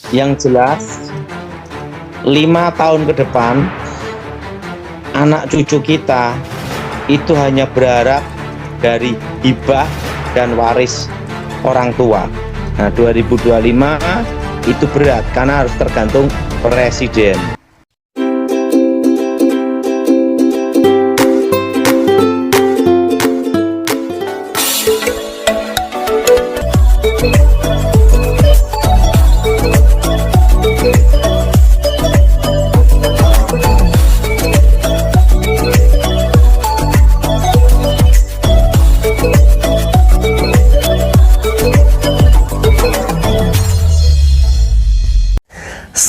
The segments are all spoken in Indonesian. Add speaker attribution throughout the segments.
Speaker 1: Yang jelas 5 tahun ke depan anak cucu kita itu hanya berharap dari hibah dan waris orang tua. Nah, 2025 itu berat karena harus tergantung presiden.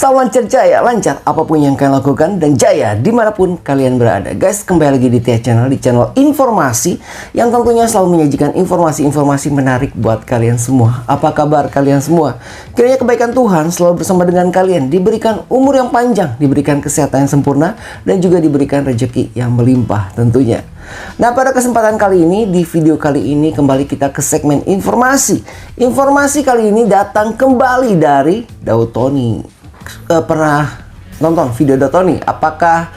Speaker 2: Salam jaya, lancar apapun yang kalian lakukan dan jaya dimanapun kalian berada. Guys, kembali lagi di Tia Channel, di channel informasi yang tentunya selalu menyajikan informasi-informasi menarik buat kalian semua. Apa kabar kalian semua? Kiranya kebaikan Tuhan selalu bersama dengan kalian, diberikan umur yang panjang, diberikan kesehatan yang sempurna, dan juga diberikan rezeki yang melimpah tentunya. Nah, pada kesempatan kali ini, di video kali ini kembali kita ke segmen informasi. Informasi kali ini datang kembali dari Daud Tony. Pernah nonton video Daud Tony? Apakah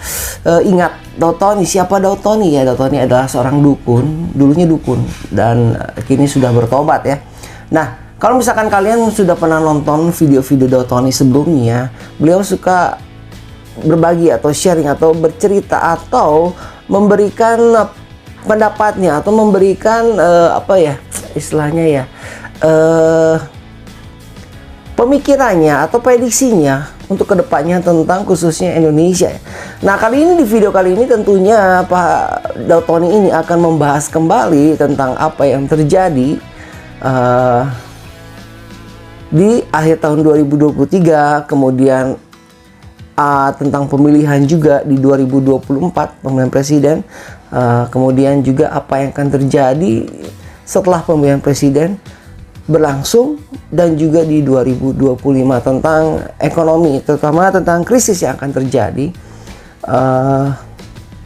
Speaker 2: ingat Daud Tony? Siapa Daud Tony? Ya, Daud Tony adalah seorang dukun, dulunya dukun dan kini sudah bertobat ya. Nah, kalau misalkan kalian sudah pernah nonton video-video Daud Tony sebelumnya, beliau suka berbagi atau sharing atau bercerita atau memberikan pendapatnya atau memberikan apa ya istilahnya ya, pemikirannya atau prediksinya untuk kedepannya tentang khususnya Indonesia. Nah, kali ini di video kali ini tentunya Pak Daud Tony ini akan membahas kembali tentang apa yang terjadi di akhir tahun 2023, kemudian tentang pemilihan juga di 2024 pemilihan presiden, kemudian juga apa yang akan terjadi setelah pemilihan presiden berlangsung, dan juga di 2025 tentang ekonomi, terutama tentang krisis yang akan terjadi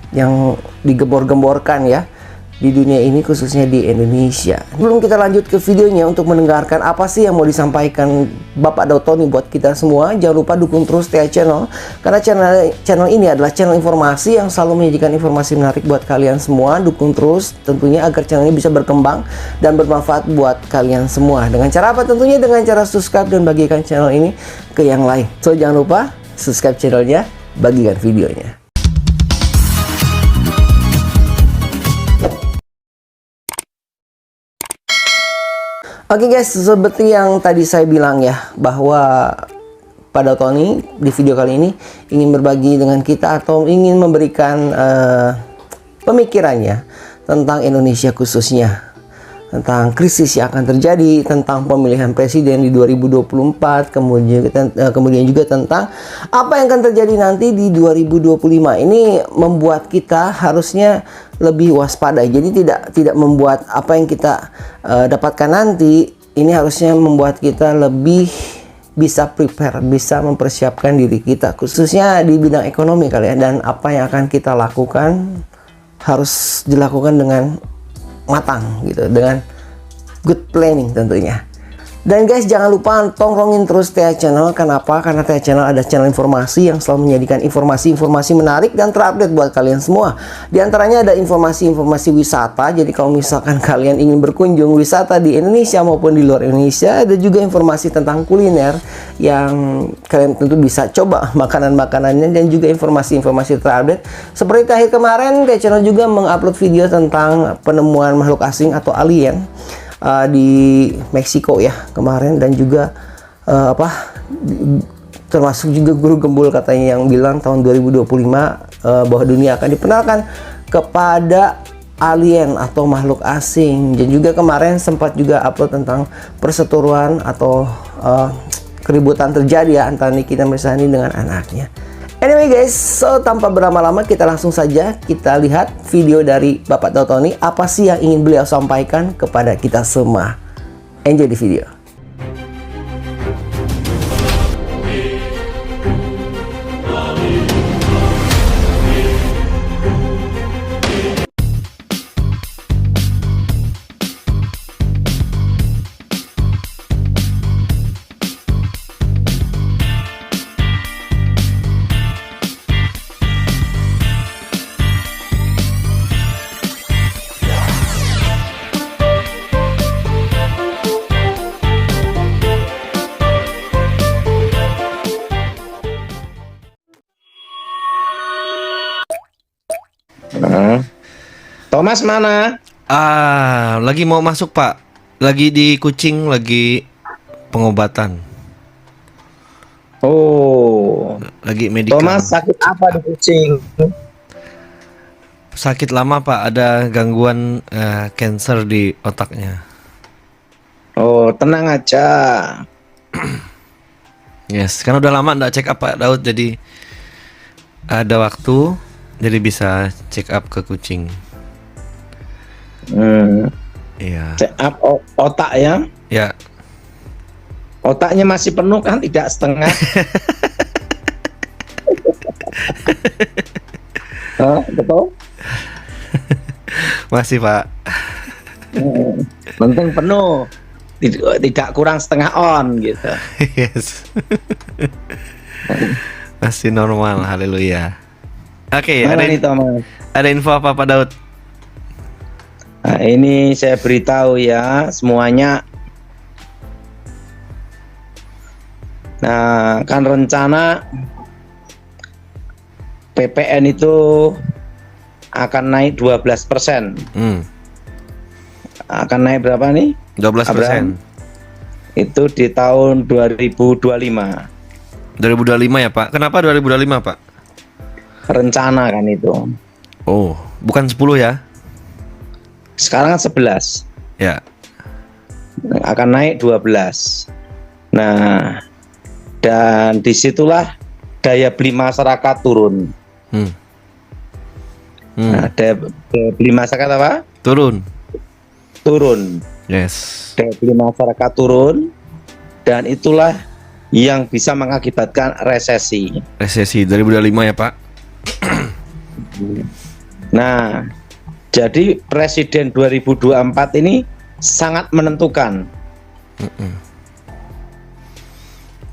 Speaker 2: yang digembor-gemborkan ya di dunia ini, khususnya di Indonesia. Sebelum kita lanjut ke videonya untuk mendengarkan apa sih yang mau disampaikan Bapak Daud Tony buat kita semua, jangan lupa dukung terus Tia Channel, karena channel ini adalah channel informasi yang selalu menyajikan informasi menarik buat kalian semua. Dukung terus tentunya agar channel ini bisa berkembang dan bermanfaat buat kalian semua. Dengan cara apa? Tentunya dengan cara subscribe dan bagikan channel ini ke yang lain. So, jangan lupa subscribe channelnya, bagikan videonya. Oke guys, seperti yang tadi saya bilang ya, bahwa pada Tony di video kali ini ingin berbagi dengan kita atau ingin memberikan pemikirannya tentang Indonesia, khususnya tentang krisis yang akan terjadi, tentang pemilihan presiden di 2024, kemudian juga tentang apa yang akan terjadi nanti di 2025. Ini membuat kita harusnya lebih waspada. Jadi tidak membuat apa yang kita dapatkan nanti ini harusnya membuat kita lebih bisa prepare, bisa mempersiapkan diri kita, khususnya di bidang ekonomi kalian, dan apa yang akan kita lakukan harus dilakukan dengan matang gitu, dengan good planning tentunya. Dan guys, jangan lupa tongrongin terus Tia Channel. Kenapa? Karena Tia Channel ada channel informasi yang selalu menjadikan informasi-informasi menarik dan terupdate buat kalian semua. Di antaranya ada informasi-informasi wisata. Jadi kalau misalkan kalian ingin berkunjung wisata di Indonesia maupun di luar Indonesia, ada juga informasi tentang kuliner yang kalian tentu bisa coba makanan-makanannya, dan juga informasi-informasi terupdate. Seperti akhir kemarin, Tia Channel juga mengupload video tentang penemuan makhluk asing atau alien di Meksiko ya kemarin, dan juga termasuk juga guru gembul katanya yang bilang tahun 2025 bahwa dunia akan diperkenalkan kepada alien atau makhluk asing. Dan juga kemarin sempat juga upload tentang perseteruan atau keributan terjadi ya antara Nikita Mirzani dengan anaknya. Anyway guys, so tanpa berlama-lama kita langsung saja kita lihat video dari Bapak Daud Tony. Apa sih yang ingin beliau sampaikan kepada kita semua? Enjoy di video.
Speaker 1: Nah. Thomas mana?
Speaker 3: Lagi mau masuk Pak. Lagi di Kucing, lagi pengobatan.
Speaker 1: Oh,
Speaker 3: Lagi medical.
Speaker 1: Thomas sakit apa di kucing?
Speaker 3: Sakit lama Pak, ada gangguan cancer di otaknya.
Speaker 1: Oh, tenang aja.
Speaker 3: Yes, karena udah lama nggak check up Pak Daud, jadi ada waktu, jadi bisa check up ke Kucing. Iya.
Speaker 1: Check up otak ya.
Speaker 3: Ya.
Speaker 1: Otaknya masih penuh kan, tidak setengah. Betul?
Speaker 3: Masih Pak.
Speaker 1: Penting penuh. Tidak kurang setengah on gitu.
Speaker 3: Yes. Masih normal, haleluya. Oke,
Speaker 1: Mana nih Thomas?
Speaker 3: ada info apa Pak Daud?
Speaker 1: Nah, ini saya beritahu ya semuanya. Nah, kan rencana PPN itu akan naik 12%. Akan naik berapa nih?
Speaker 3: 12%.
Speaker 1: Itu di tahun 2025.
Speaker 3: 2025 ya Pak. Kenapa 2025 Pak?
Speaker 1: Rencana kan itu.
Speaker 3: Oh, bukan 10 ya?
Speaker 1: Sekarang kan 11.
Speaker 3: Ya.
Speaker 1: Akan naik 12. Nah, dan disitulah daya beli masyarakat turun. Nah, daya beli masyarakat apa?
Speaker 3: Turun. Yes.
Speaker 1: Daya beli masyarakat turun, dan itulah yang bisa mengakibatkan resesi.
Speaker 3: Resesi 2025 ya Pak.
Speaker 1: Nah, jadi Presiden 2024 ini sangat menentukan.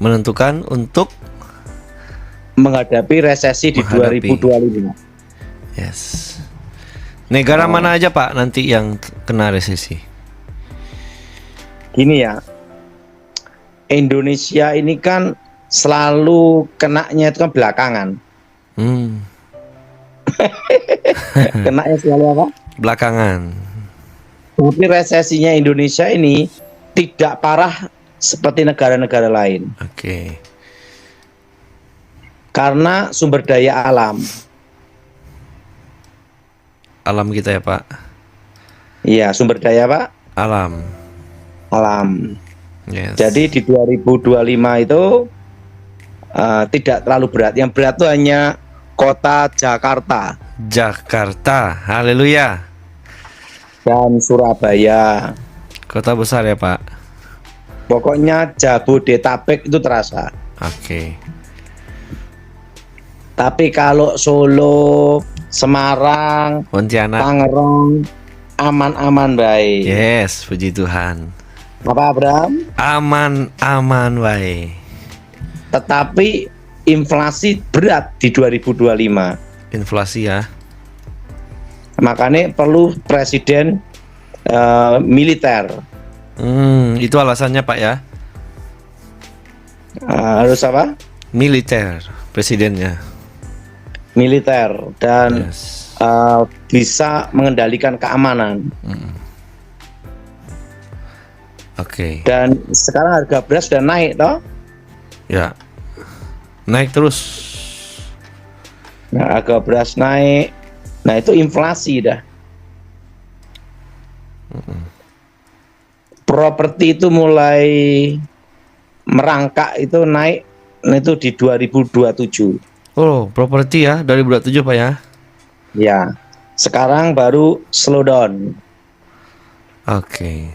Speaker 3: Menentukan untuk
Speaker 1: menghadapi resesi di 2025.
Speaker 3: Yes. Negara mana aja Pak nanti yang kena resesi?
Speaker 1: Gini ya, Indonesia ini kan selalu kenanya itu kan belakangan. Kenanya selalu apa?
Speaker 3: Belakangan.
Speaker 1: Tapi resesinya Indonesia ini tidak parah seperti negara-negara lain.
Speaker 3: Oke.
Speaker 1: Karena sumber daya alam.
Speaker 3: Alam kita ya Pak.
Speaker 1: Iya, sumber daya Pak.
Speaker 3: Alam. Yes.
Speaker 1: Jadi di 2025 itu tidak terlalu berat. Yang berat itu hanya kota Jakarta.
Speaker 3: Haleluya.
Speaker 1: Dan Surabaya.
Speaker 3: Kota besar ya Pak.
Speaker 1: Pokoknya Jabodetabek itu terasa.
Speaker 3: Oke.
Speaker 1: Tapi kalau Solo, Semarang,
Speaker 3: Pontianak,
Speaker 1: Tangerang aman-aman baik.
Speaker 3: Yes, puji Tuhan.
Speaker 1: Apa Abraham?
Speaker 3: Aman baik.
Speaker 1: Tetapi inflasi berat di 2025.
Speaker 3: Inflasi ya.
Speaker 1: Makanya perlu presiden militer.
Speaker 3: Itu alasannya Pak ya.
Speaker 1: Harus apa?
Speaker 3: Militer presidennya.
Speaker 1: Militer dan
Speaker 3: Yes.
Speaker 1: bisa mengendalikan keamanan.
Speaker 3: Oke.
Speaker 1: Dan sekarang harga beras sudah naik toh?
Speaker 3: Ya. Naik terus.
Speaker 1: Nah, harga beras naik. Nah, itu inflasi dah. Properti itu mulai merangkak itu naik itu di 2027.
Speaker 3: Oh, properti ya dari bulan 7 Pak ya.
Speaker 1: Ya. Sekarang baru slow down.
Speaker 3: Oke.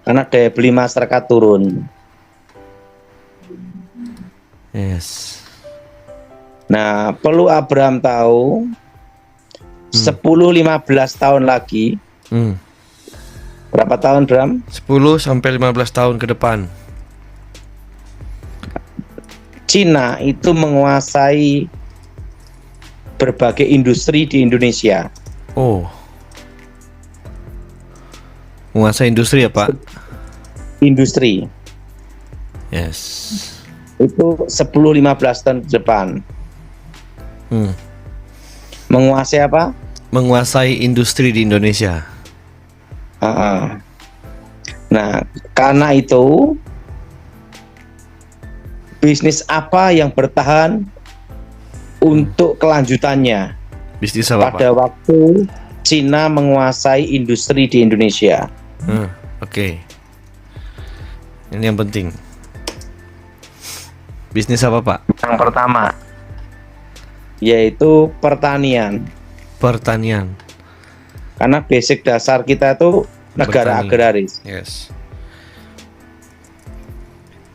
Speaker 1: Karena daya beli masyarakat turun.
Speaker 3: Yes.
Speaker 1: Nah, perlu Abraham tahu 10-15 tahun lagi. Berapa tahun, Bram?
Speaker 3: 10 sampai 15 tahun ke depan.
Speaker 1: Cina itu menguasai berbagai industri di Indonesia.
Speaker 3: Oh. Menguasai industri ya, Pak?
Speaker 1: Industri.
Speaker 3: Yes.
Speaker 1: Itu 10-15 tahun ke depan. Menguasai apa?
Speaker 3: menguasai industri di Indonesia.
Speaker 1: Nah, karena itu bisnis apa yang bertahan untuk kelanjutannya
Speaker 3: Bisnis apa,
Speaker 1: pada waktu Cina menguasai industri di Indonesia?
Speaker 3: Oke. Ini yang penting. Bisnis apa, Pak?
Speaker 1: Yang pertama yaitu pertanian.
Speaker 3: Pertanian.
Speaker 1: Karena basic dasar kita itu negara
Speaker 3: Bertani.
Speaker 1: agraris.
Speaker 3: Yes.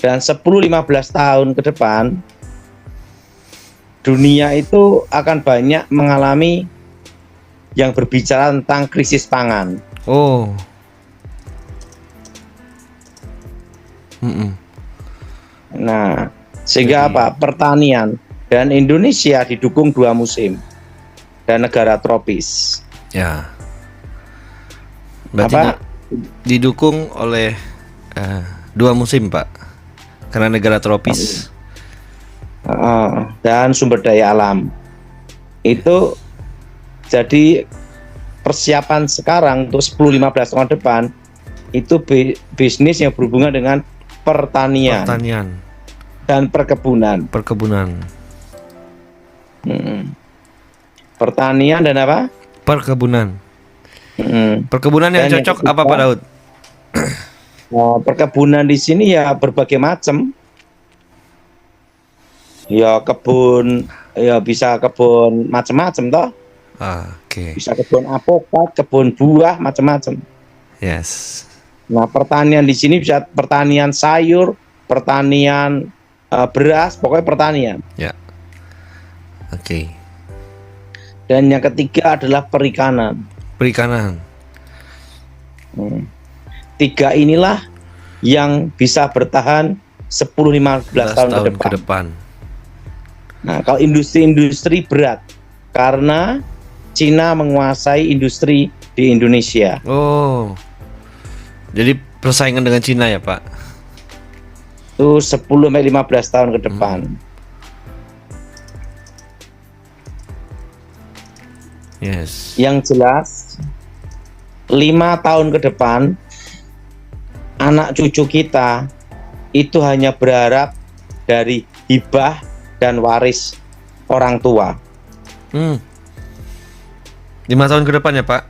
Speaker 1: Dan 10-15 tahun ke depan dunia itu akan banyak mengalami yang berbicara tentang krisis pangan.
Speaker 3: Oh.
Speaker 1: Nah, sehingga
Speaker 3: Jadi-
Speaker 1: apa? Pertanian dan Indonesia didukung 2 musim dan negara tropis.
Speaker 3: Ya. Berarti
Speaker 1: Apa?
Speaker 3: didukung oleh 2 musim, Pak. Karena negara tropis.
Speaker 1: Dan sumber daya alam. Itu jadi persiapan sekarang untuk 10-15 tahun depan itu bisnis yang berhubungan dengan pertanian dan perkebunan. Pertanian dan apa?
Speaker 3: Perkebunan.
Speaker 1: Mm.
Speaker 3: Perkebunan yang
Speaker 1: Dan yang
Speaker 3: cocok
Speaker 1: ketiga-
Speaker 3: apa, Pak Daud?
Speaker 1: Nah, perkebunan di sini ya berbagai macam. Ya kebun, ya bisa kebun macam-macam toh.
Speaker 3: Oke.
Speaker 1: Bisa kebun apokat, kebun buah, macam-macam.
Speaker 3: Yes.
Speaker 1: Nah, pertanian di sini bisa pertanian sayur, pertanian beras, pokoknya pertanian.
Speaker 3: Ya. Oke.
Speaker 1: Dan yang ketiga adalah perikanan.
Speaker 3: Perikanan.
Speaker 1: 3 inilah yang bisa bertahan 10-15 tahun ke depan. Nah, kalau industri-industri berat karena Cina menguasai industri di Indonesia.
Speaker 3: Oh. Jadi persaingan dengan Cina ya, Pak?
Speaker 1: Itu 10-15 tahun ke depan.
Speaker 3: Yes.
Speaker 1: Yang jelas 5 tahun ke depan anak cucu kita itu hanya berharap dari hibah dan waris orang tua.
Speaker 3: 5 tahun ke depan ya, Pak?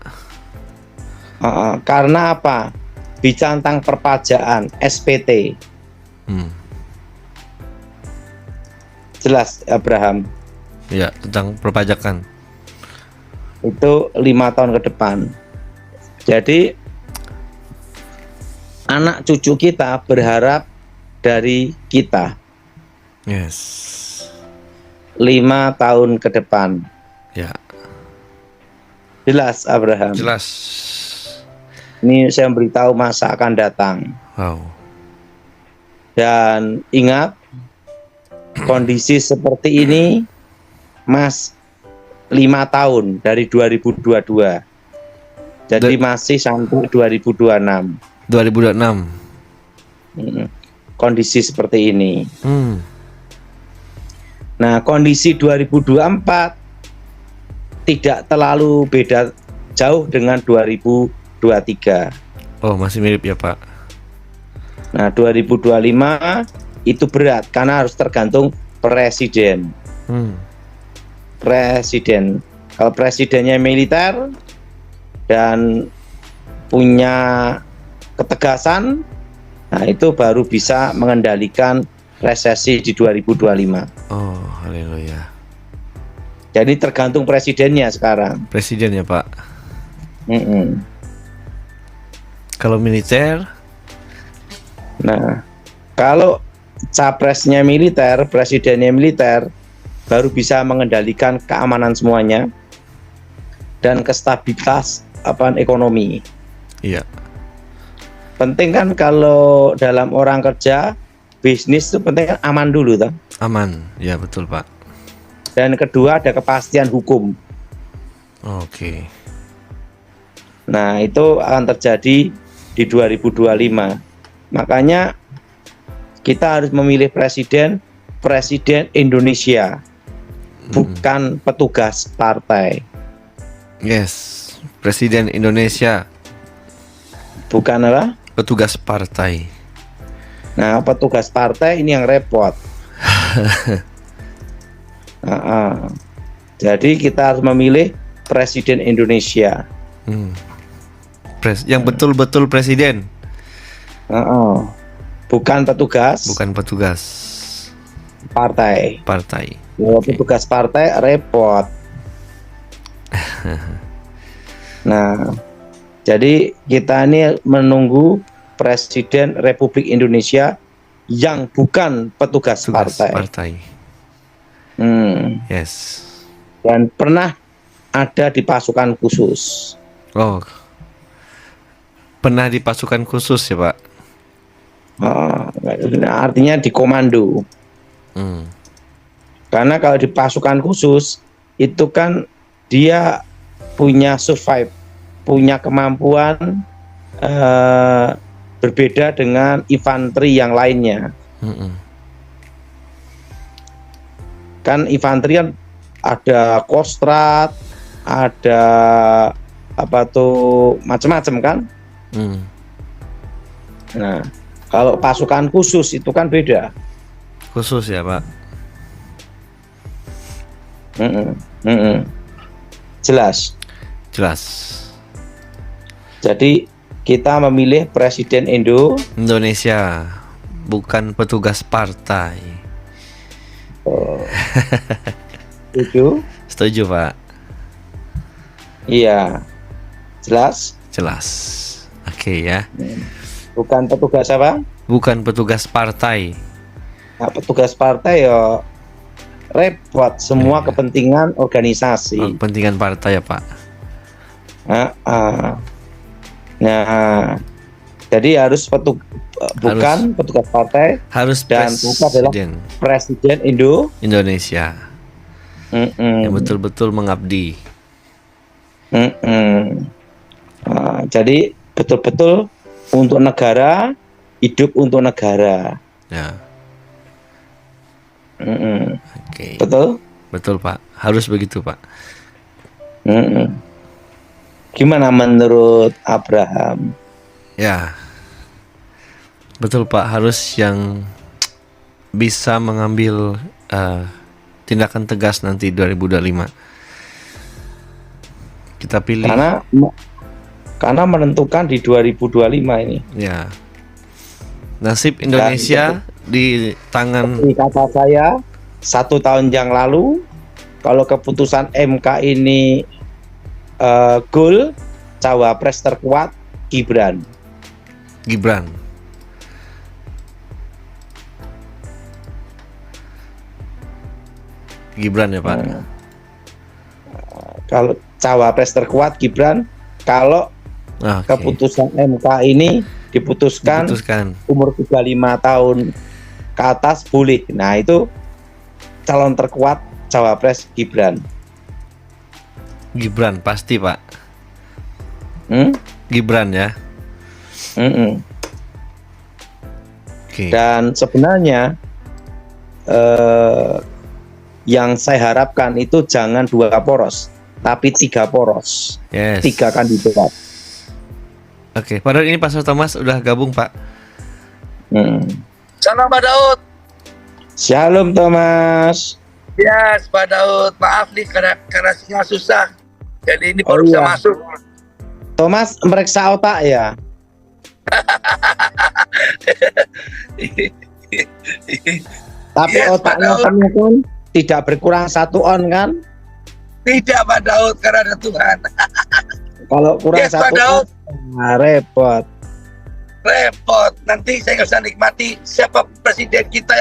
Speaker 1: Karena apa? Bicara tentang perpajaan SPT. Jelas, Abraham.
Speaker 3: Ya, tentang perpajakan.
Speaker 1: Itu 5 tahun ke depan. Jadi anak cucu kita berharap dari kita
Speaker 3: Yes.
Speaker 1: 5 tahun ke depan.
Speaker 3: Ya,
Speaker 1: Jelas, Abraham.
Speaker 3: jelas.
Speaker 1: Ini saya memberitahu masa akan datang.
Speaker 3: Wow.
Speaker 1: Dan ingat, kondisi seperti ini, Mas, 5 tahun dari 2022. Jadi masih sampai 2026.
Speaker 3: 2026.
Speaker 1: Kondisi seperti ini.
Speaker 3: Hmm.
Speaker 1: Nah, kondisi 2024 tidak terlalu beda jauh dengan 2023.
Speaker 3: Oh, masih mirip ya, Pak?
Speaker 1: Nah, 2025 itu berat karena harus tergantung presiden. Presiden. Kalau presidennya militer dan punya ketegasan, nah itu baru bisa mengendalikan resesi di 2025.
Speaker 3: Oh, haleluya.
Speaker 1: Jadi tergantung presidennya sekarang.
Speaker 3: Presiden ya, Pak? Kalau militer?
Speaker 1: Nah, kalau capresnya militer, presidennya militer, baru bisa mengendalikan keamanan semuanya dan kestabilitas ekonomi.
Speaker 3: Iya.
Speaker 1: Penting kan kalau dalam orang kerja, bisnis itu penting kan aman dulu toh.
Speaker 3: Aman. Ya, betul, Pak.
Speaker 1: Dan kedua ada kepastian hukum.
Speaker 3: Oke.
Speaker 1: Nah, itu akan terjadi di 2025. Makanya kita harus memilih presiden Indonesia, bukan petugas partai.
Speaker 3: Yes, Presiden Indonesia,
Speaker 1: Bukan apa?
Speaker 3: petugas partai.
Speaker 1: Nah, petugas partai ini yang repot. Jadi kita harus memilih Presiden Indonesia.
Speaker 3: Yang betul-betul presiden,
Speaker 1: Bukan petugas
Speaker 3: bukan petugas
Speaker 1: partai.
Speaker 3: partai.
Speaker 1: Kalau petugas partai repot. Nah, jadi kita ini menunggu Presiden Republik Indonesia yang bukan petugas
Speaker 3: Tugas
Speaker 1: partai.
Speaker 3: partai. Yes.
Speaker 1: Dan pernah ada di pasukan khusus.
Speaker 3: Oh, pernah di pasukan khusus ya Pak?
Speaker 1: Artinya di komando. Karena kalau di pasukan khusus itu kan dia punya survive, punya kemampuan berbeda dengan infanteri yang lainnya. Kan infanteri kan ada kostrat, ada apa tuh macam-macam kan. Nah, kalau pasukan khusus itu kan beda.
Speaker 3: Khusus ya Pak?
Speaker 1: Jelas.
Speaker 3: Jelas.
Speaker 1: Jadi kita memilih Presiden
Speaker 3: Indonesia, bukan petugas partai.
Speaker 1: Setuju?
Speaker 3: Setuju Pak?
Speaker 1: Iya. Jelas?
Speaker 3: Jelas. Oke ya.
Speaker 1: Bukan petugas apa?
Speaker 3: Bukan petugas partai.
Speaker 1: Nah, petugas partai ya repot, semua kepentingan organisasi.
Speaker 3: Kepentingan partai ya Pak?
Speaker 1: Nah, jadi harus bukan petugas partai,
Speaker 3: Harus
Speaker 1: dan bukan adalah Presiden
Speaker 3: Indonesia yang betul-betul mengabdi.
Speaker 1: Jadi betul-betul untuk negara, hidup untuk negara.
Speaker 3: Ya. Oke.
Speaker 1: Betul?
Speaker 3: Betul Pak. Harus begitu Pak.
Speaker 1: Gimana menurut Abraham?
Speaker 3: Ya. Betul Pak. Harus yang bisa mengambil tindakan tegas nanti 2025. Kita pilih.
Speaker 1: Karena menentukan di 2025 ini.
Speaker 3: Ya. Nasib Indonesia di tangan.
Speaker 1: Seperti kata saya 1 tahun yang lalu, kalau keputusan MK ini goal, cawapres terkuat Gibran. Gibran ya Pak. Kalau cawapres terkuat Gibran, kalau keputusan MK ini diputuskan umur 35 tahun ke atas boleh. Nah, itu calon terkuat cawapres Gibran.
Speaker 3: Gibran pasti Pak. Gibran ya.
Speaker 1: Dan sebenarnya yang saya harapkan itu jangan 2 poros, tapi 3 poros. 3 kandidat.
Speaker 3: Oke, padahal ini Pastor Thomas udah gabung Pak.
Speaker 4: Salam Pak Daud.
Speaker 1: Shalom Thomas.
Speaker 4: Yes, Pak Daud. Maaf nih karena sinyal susah. Jadi ini baru bisa masuk.
Speaker 1: Thomas meriksa otak ya. Tapi
Speaker 4: yes,
Speaker 1: otaknya kamu kan tidak berkurang 1 on kan?
Speaker 4: Tidak Pak Daud, karena ada Tuhan.
Speaker 1: Kalau kurang 1 on, nah, repot.
Speaker 4: Nanti saya nggak bisa nikmati siapa presiden kita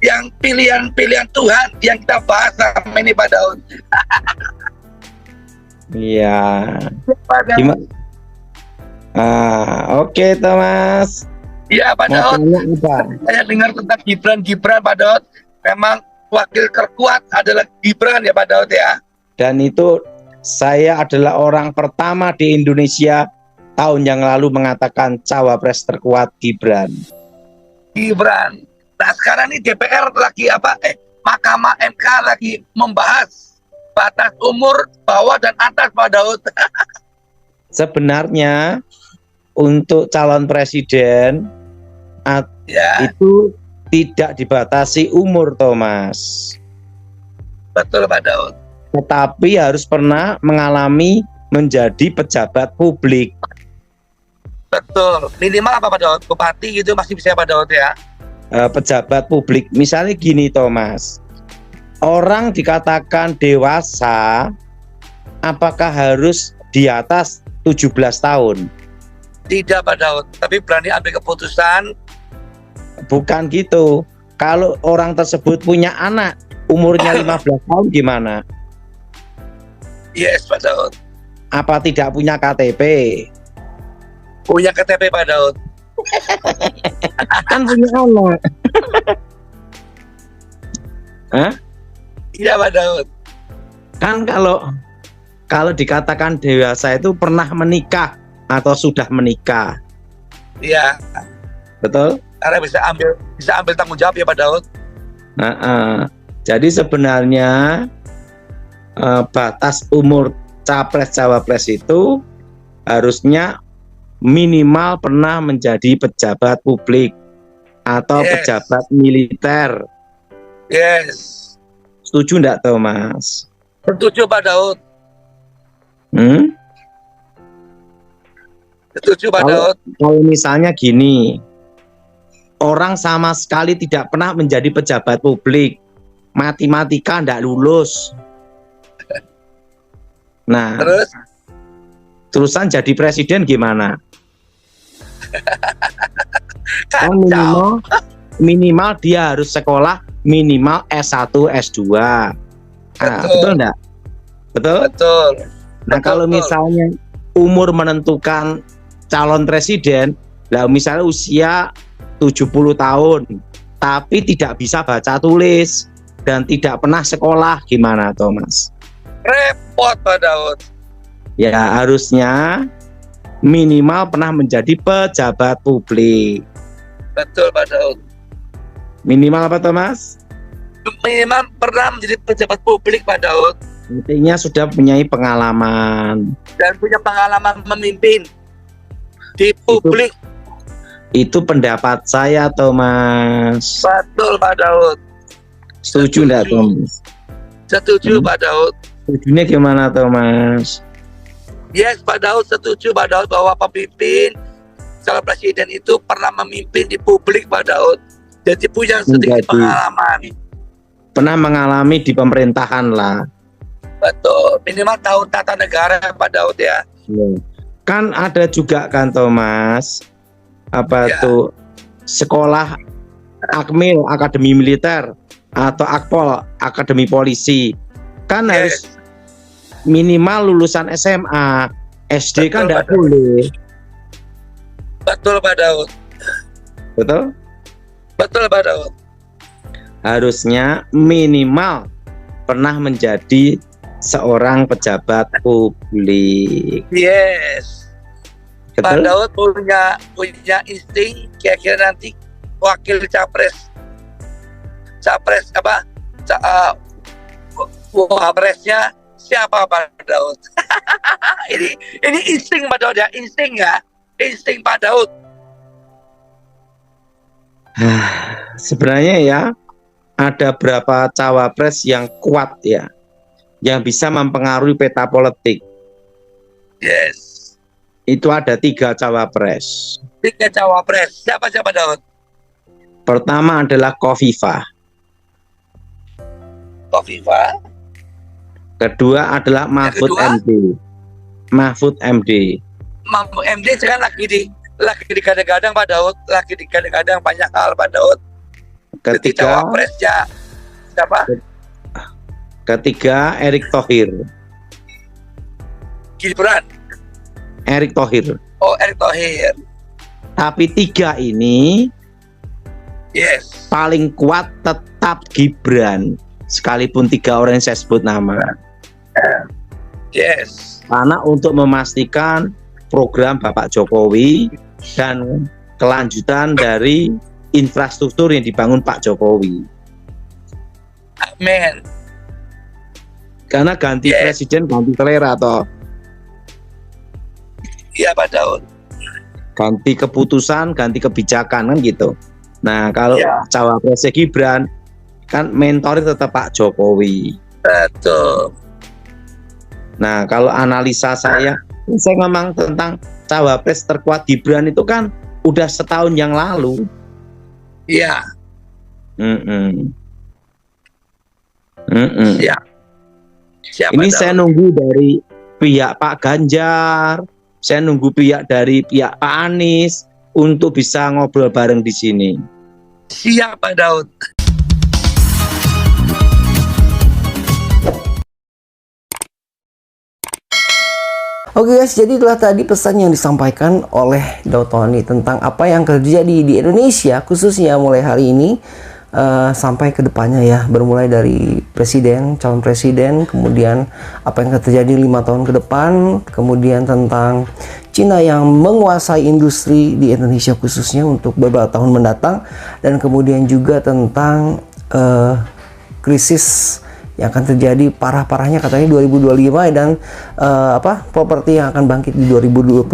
Speaker 4: yang pilihan Tuhan yang kita bahas sama ini Pak Daud.
Speaker 1: Iya. Gimana? Oke, Thomas.
Speaker 4: Iya Pak Daud. Saya dengar tentang Gibran Pak Daud. Memang wakil terkuat adalah Gibran ya Pak Daud ya.
Speaker 1: Dan itu saya adalah orang pertama di Indonesia tahun yang lalu mengatakan cawapres terkuat Gibran.
Speaker 4: Nah sekarang ini DPR lagi Mahkamah MK lagi membahas batas umur bawah dan atas Pak Daud.
Speaker 1: Sebenarnya untuk calon presiden
Speaker 4: Ya,
Speaker 1: itu tidak dibatasi umur, Thomas.
Speaker 4: betul Pak Daud.
Speaker 1: Tetapi harus pernah mengalami menjadi pejabat publik.
Speaker 4: Betul. Minimal apa Pak Daud? Bupati gitu masih bisa Pak Daud ya.
Speaker 1: Pejabat publik. Misalnya gini, Thomas. Orang dikatakan dewasa, apakah harus di atas 17 tahun?
Speaker 4: Tidak Pak Daud, tapi berani ambil keputusan.
Speaker 1: Bukan gitu. Kalau orang tersebut punya anak, umurnya 15 tahun gimana?
Speaker 4: Yes Pak Daud.
Speaker 1: Apa tidak punya KTP?
Speaker 4: Punya KTP Pak Daud.
Speaker 1: Kan punya anak. Hah?
Speaker 4: Iya Pak Daud.
Speaker 1: Kan kalau dikatakan dewasa itu pernah menikah atau sudah menikah,
Speaker 4: Iya.
Speaker 1: betul?
Speaker 4: Karena bisa ambil tanggung jawab ya Pak Daud.
Speaker 1: Jadi sebenarnya batas umur capres cawapres itu harusnya minimal pernah menjadi pejabat publik atau
Speaker 4: Yes.
Speaker 1: pejabat militer.
Speaker 4: Yes.
Speaker 1: Setuju enggak, Thomas?
Speaker 4: Setuju Pak Daud. Setuju Pak Daud.
Speaker 1: Kalau misalnya gini, orang sama sekali tidak pernah menjadi pejabat publik, matematika enggak lulus. Nah,
Speaker 4: Terus
Speaker 1: terusan jadi presiden gimana? Kan
Speaker 4: kacau.
Speaker 1: minimal dia harus sekolah minimal S1, S2. Betul enggak? Betul?
Speaker 4: Betul.
Speaker 1: Nah,
Speaker 4: Betul,
Speaker 1: kalau
Speaker 4: betul.
Speaker 1: misalnya umur menentukan calon presiden, lah misalnya usia 70 tahun, tapi tidak bisa baca tulis dan tidak pernah sekolah, gimana, Thomas?
Speaker 4: Repot Pak Daud.
Speaker 1: Ya, harusnya minimal pernah menjadi pejabat publik.
Speaker 4: Betul Pak Daud.
Speaker 1: Minimal apa, Thomas?
Speaker 4: Minimal pernah menjadi pejabat publik Pak Daud
Speaker 1: Intinya sudah punya pengalaman.
Speaker 4: dan punya pengalaman memimpin di publik.
Speaker 1: Itu pendapat saya, Thomas.
Speaker 4: Betul Pak Daud.
Speaker 1: Setuju enggak, Thomas?
Speaker 4: Setuju Pak Daud.
Speaker 1: Setujunya gimana, Thomas?
Speaker 4: Yes Pak Daud, setuju Pak Daud bahwa pemimpin calon presiden itu pernah memimpin di publik Pak Daud. Jadi punya sedikit
Speaker 1: Menjadi.
Speaker 4: pengalaman.
Speaker 1: Pernah mengalami di pemerintahan lah.
Speaker 4: Betul. Minimal tahun tata negara Pak Daud ya.
Speaker 1: Kan ada juga kan, Thomas, apa
Speaker 4: Ya.
Speaker 1: tuh sekolah Akmil, Akademi Militer, atau Akpol, Akademi Polisi. Kan
Speaker 4: Yes.
Speaker 1: harus minimal lulusan SMA. SD kan
Speaker 4: Betul,
Speaker 1: enggak
Speaker 4: Pak Daud.
Speaker 1: boleh.
Speaker 4: Betul Pak Daud.
Speaker 1: Betul?
Speaker 4: Betul Pak Daud.
Speaker 1: Harusnya minimal pernah menjadi seorang pejabat publik.
Speaker 4: Yes. Pak
Speaker 1: Betul?
Speaker 4: Daud punya insting kira-kira nanti wakil capres apa wapresnya siapa Pak Daud? ini insting Pak Daud ya, insting ya, insting Pak Daud.
Speaker 1: Sebenarnya ya ada berapa cawapres yang kuat ya, yang bisa mempengaruhi peta politik.
Speaker 4: Yes.
Speaker 1: Itu ada 3 cawapres.
Speaker 4: 3 cawapres. Siapa Daud?
Speaker 1: Pertama adalah Khofifah.
Speaker 4: Khofifah.
Speaker 1: Kedua adalah Mahfud
Speaker 4: kedua?
Speaker 1: MD. Mahfud MD.
Speaker 4: Mampu MD sekarang lagi digadang-gadang Pak Daud, lagi digadang-gadang banyak hal Pak Daud. Jadi
Speaker 1: Ketiga,
Speaker 4: cawapresnya siapa?
Speaker 1: ketiga Erick Thohir.
Speaker 4: Gibran.
Speaker 1: Erick Thohir.
Speaker 4: Oh, Erick Thohir.
Speaker 1: Tapi 3 ini
Speaker 4: Yes.
Speaker 1: paling kuat tetap Gibran. Sekalipun 3 orang yang saya sebut nama.
Speaker 4: Yes.
Speaker 1: Karena untuk memastikan program Bapak Jokowi dan kelanjutan dari infrastruktur yang dibangun Pak Jokowi.
Speaker 4: Amin.
Speaker 1: Karena ganti presiden, ganti selera toh.
Speaker 4: Iya Pak Daud.
Speaker 1: Ganti keputusan, ganti kebijakan kan gitu. Nah, kalau cawapresnya Gibran kan mentornya tetap Pak Jokowi.
Speaker 4: Betul.
Speaker 1: Nah, kalau analisa saya ngomong tentang cawapres terkuat Gibran itu kan udah setahun yang lalu.
Speaker 4: Iya. Ya. Siapa
Speaker 1: Ini
Speaker 4: Daud?
Speaker 1: saya nunggu dari pihak Pak Ganjar, saya nunggu pihak dari pihak Pak Anies untuk bisa ngobrol bareng di sini.
Speaker 4: Siap Pak Daud.
Speaker 2: Oke guys, jadi itulah tadi pesan yang disampaikan oleh Daud Tony tentang apa yang terjadi di Indonesia, khususnya mulai hari ini sampai ke depannya ya, bermulai dari presiden, calon presiden, kemudian apa yang akan terjadi 5 tahun ke depan, kemudian tentang Cina yang menguasai industri di Indonesia khususnya untuk beberapa tahun mendatang, dan kemudian juga tentang krisis yang akan terjadi parah-parahnya katanya 2025 dan properti yang akan bangkit di 2027.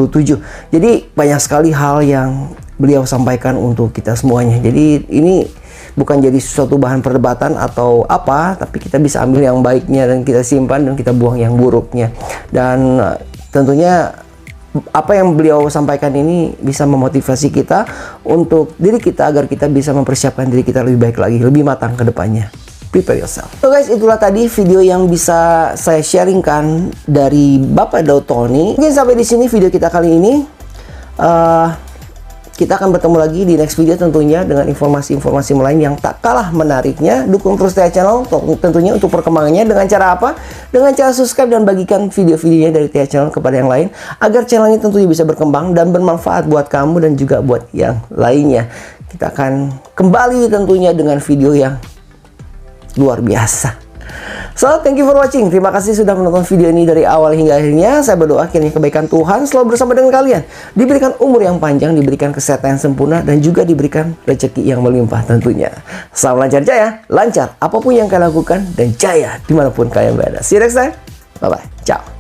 Speaker 2: Jadi banyak sekali hal yang beliau sampaikan untuk kita semuanya. Jadi ini bukan jadi suatu bahan perdebatan atau apa, tapi kita bisa ambil yang baiknya dan kita simpan dan kita buang yang buruknya. Dan tentunya apa yang beliau sampaikan ini bisa memotivasi kita untuk diri kita agar kita bisa mempersiapkan diri kita lebih baik lagi, lebih matang ke depannya. Prepare yourself. So guys, itulah tadi video yang bisa saya sharingkan dari Bapak Daud Tony. Mungkin sampai di sini video kita kali ini. Kita akan bertemu lagi di next video tentunya dengan informasi-informasi lain yang tak kalah menariknya. Dukung terus TH Channel tentunya untuk perkembangannya. Dengan cara apa? Dengan cara subscribe dan bagikan video-videonya dari TH Channel kepada yang lain, agar channel ini tentunya bisa berkembang dan bermanfaat buat kamu dan juga buat yang lainnya. Kita akan kembali tentunya dengan video yang luar biasa. So, thank you for watching. Terima kasih sudah menonton video ini dari awal hingga akhirnya. Saya berdoa kiranya kebaikan Tuhan selalu bersama dengan kalian. Diberikan umur yang panjang, diberikan kesehatan yang sempurna, dan juga diberikan rezeki yang melimpah tentunya. Salam lancar jaya, lancar apapun yang kalian lakukan, dan jaya dimanapun kalian berada. See you next time. Bye-bye. Ciao.